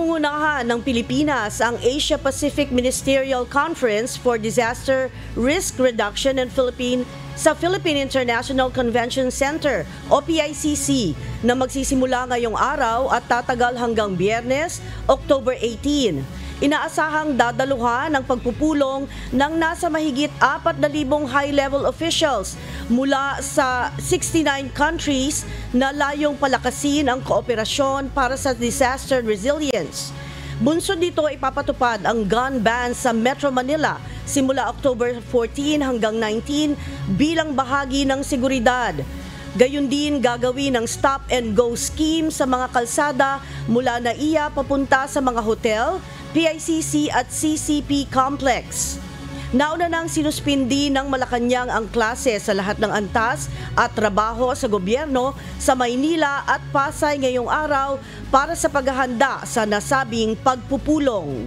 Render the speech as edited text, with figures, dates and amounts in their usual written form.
Pinangungunahan ng Pilipinas ang Asia-Pacific Ministerial Conference for Disaster Risk Reduction and sa Philippine International Convention Center o PICC na magsisimula ngayong araw at tatagal hanggang Biyernes, October 18. Inaasahang dadaluhan ng pagpupulong ng nasa mahigit 4,000 high-level officials mula sa 69 countries na layong palakasin ang kooperasyon para sa disaster resilience. Bunsod dito ipapatupad ang gun ban sa Metro Manila simula October 14 hanggang 19 bilang bahagi ng seguridad. Gayun din gagawin ang stop-and-go scheme sa mga kalsada mula NAIA papunta sa mga hotel, PICC at CCP complex. Nauna nang sinuspindi ng Malacanang ang klase sa lahat ng antas at trabaho sa gobyerno sa Maynila at Pasay ngayong araw para sa paghahanda sa nasabing pagpupulong.